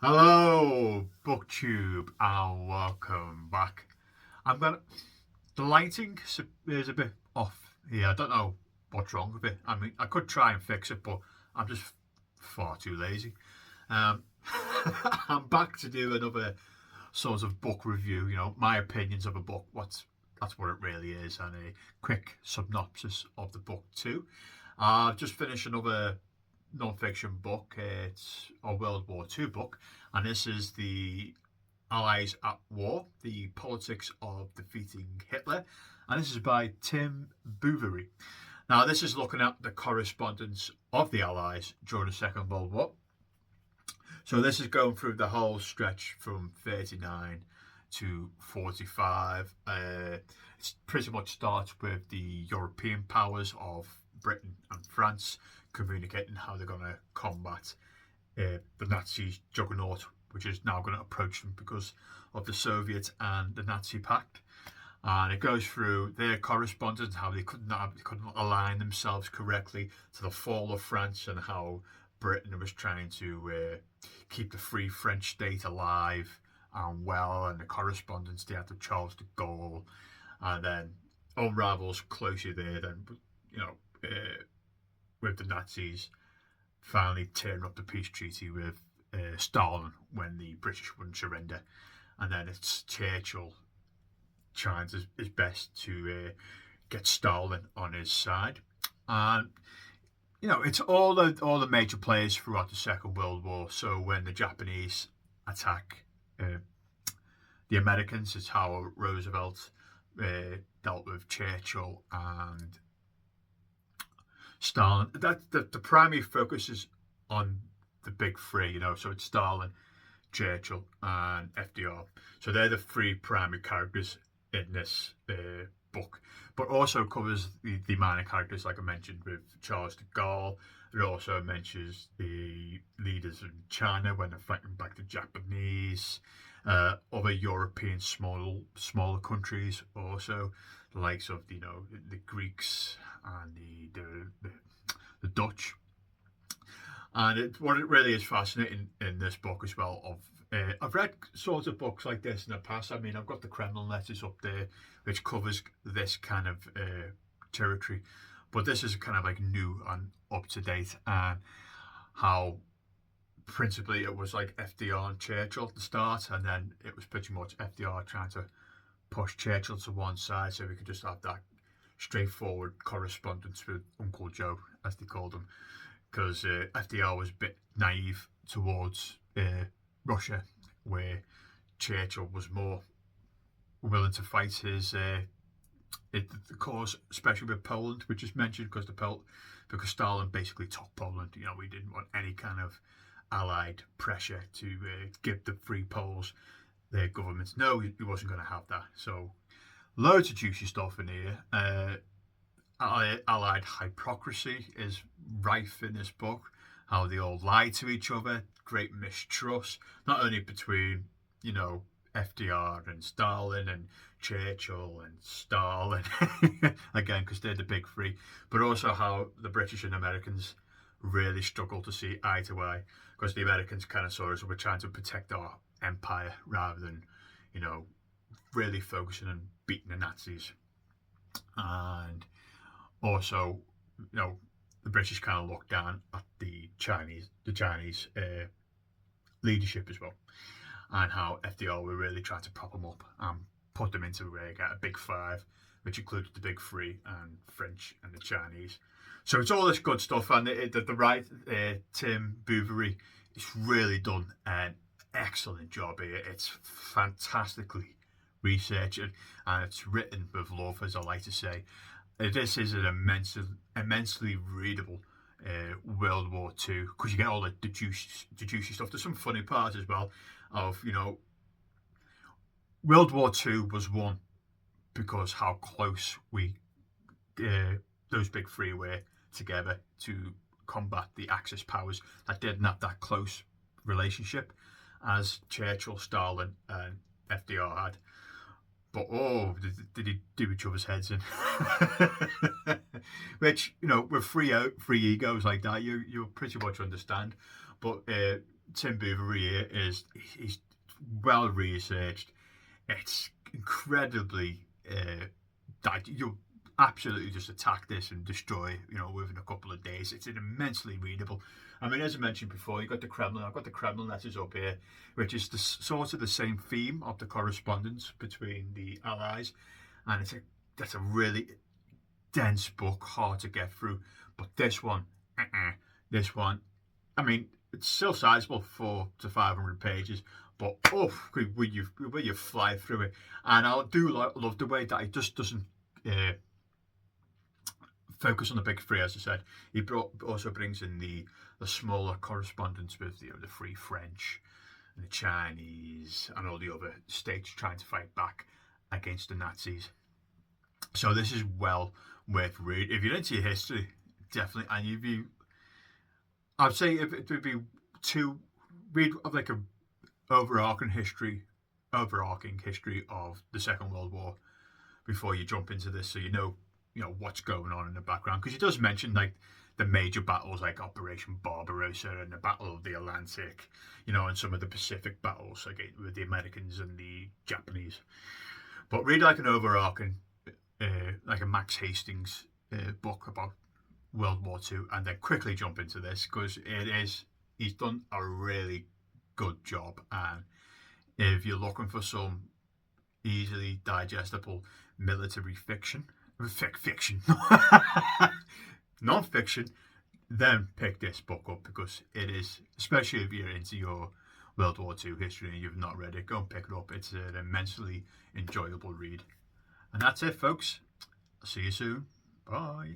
Hello, BookTube, and welcome back. I'm gonna. The lighting is a bit off here. I don't know what's wrong with it. I mean, I could try and fix it, but I'm just far too lazy. Um, I'm back to do another sort of book review. My opinions of a book. That's what it really is, and a quick synopsis of the book too. I've just finished another non-fiction book. It's a World War II book, and this is the Allies at War: The Politics of Defeating Hitler, and this is by Tim Bouverie. Now, this is looking at the correspondence of the Allies during the Second World War. So this is going through the whole stretch from 39 to 45. It pretty much starts with the European powers of Britain and France communicating how they're going to combat the Nazi juggernaut, which is now going to approach them because of the Soviet and the Nazi pact. And it goes through their correspondence, how they couldn't align themselves correctly to the fall of France, and how Britain was trying to keep the free French state alive and well, and the correspondence they had with Charles de Gaulle, and then unravels closely there. Then with the Nazis finally tearing up the peace treaty with Stalin when the British wouldn't surrender, and then it's Churchill trying his best to get Stalin on his side, and it's all the major players throughout the Second World War. So when the Japanese attack the Americans, it's how Roosevelt dealt with Churchill and Stalin. The primary focus is on the big three, so it's Stalin, Churchill, and FDR. So they're the three primary characters in this book, but also covers the minor characters, like I mentioned, with Charles de Gaulle. It also mentions the leaders in China when they're fighting back the Japanese, other European smaller countries, also the likes of the Greeks and the Dutch. And what it really is fascinating in this book as well. I've read sorts of books like this in the past. I mean, I've got the Kremlin Letters up there, which covers this kind of territory, but this is kind of like new and up to date, and how principally it was like FDR and Churchill at the start, and then it was pretty much FDR trying to push Churchill to one side so we could just have that straightforward correspondence with Uncle Joe, as they called him, because FDR was a bit naive towards Russia, where Churchill was more willing to fight the cause, especially with Poland, which is mentioned because Stalin basically took Poland. We didn't want any kind of Allied pressure to give the Free Poles their governments. No, he wasn't going to have that. So loads of juicy stuff in here. Allied hypocrisy is rife in this book. How they all lie to each other. Great mistrust, not only between FDR and Stalin and Churchill and Stalin, again because they're the big three, but also how the British and Americans really struggle to see eye to eye, because the Americans kind of saw us we're trying to protect our empire rather than really focusing on beating the Nazis. And also the British kind of looked down at the Chinese leadership as well, and how FDR were really trying to prop them up and put them into a big five, which included the big three and French and the Chinese. So it's all this good stuff, and the right Tim Bouverie has really done an excellent job here. It's fantastically researched, and it's written with love, as I like to say. This is an immensely readable World War II, because you get all the juicy stuff. There's some funny parts as well of World War II was won because how close those big three were together to combat the Axis powers that didn't have that close relationship as Churchill, Stalin, and FDR had. But did he do each other's heads in? Which with free egos like that, you pretty much understand. But Tim Bouverie he's well researched. It's incredibly you'll absolutely just attack this and destroy, within a couple of days. It's immensely readable. I mean, as I mentioned before, you got the Kremlin. I've got the Kremlin letters up here, which is sort of the same theme of the correspondence between the Allies, and that's a really dense book, hard to get through. But this one, I mean, it's still sizable, 400 to 500 pages, but when you fly through it, and I do love the way that it just doesn't focus on the big three. As I said, he also brings in the smaller correspondence with the Free French and the Chinese and all the other states trying to fight back against the Nazis. So this is well worth reading. If you're into your history, definitely, and I'd say if it would be to read of like a overarching history of the Second World War before you jump into this, so you know what's going on in the background, because he does mention like the major battles like Operation Barbarossa and the Battle of the Atlantic, and some of the Pacific battles like with the Americans and the Japanese. But read like an overarching, like a Max Hastings book about World War II, and then quickly jump into this, because he's done a really good job. And if you're looking for some easily digestible military fiction, non-fiction, then pick this book up, because it is, especially if you're into your World War II history and you've not read it, go and pick it up. It's an immensely enjoyable read. And that's it, folks. I'll see you soon. Bye.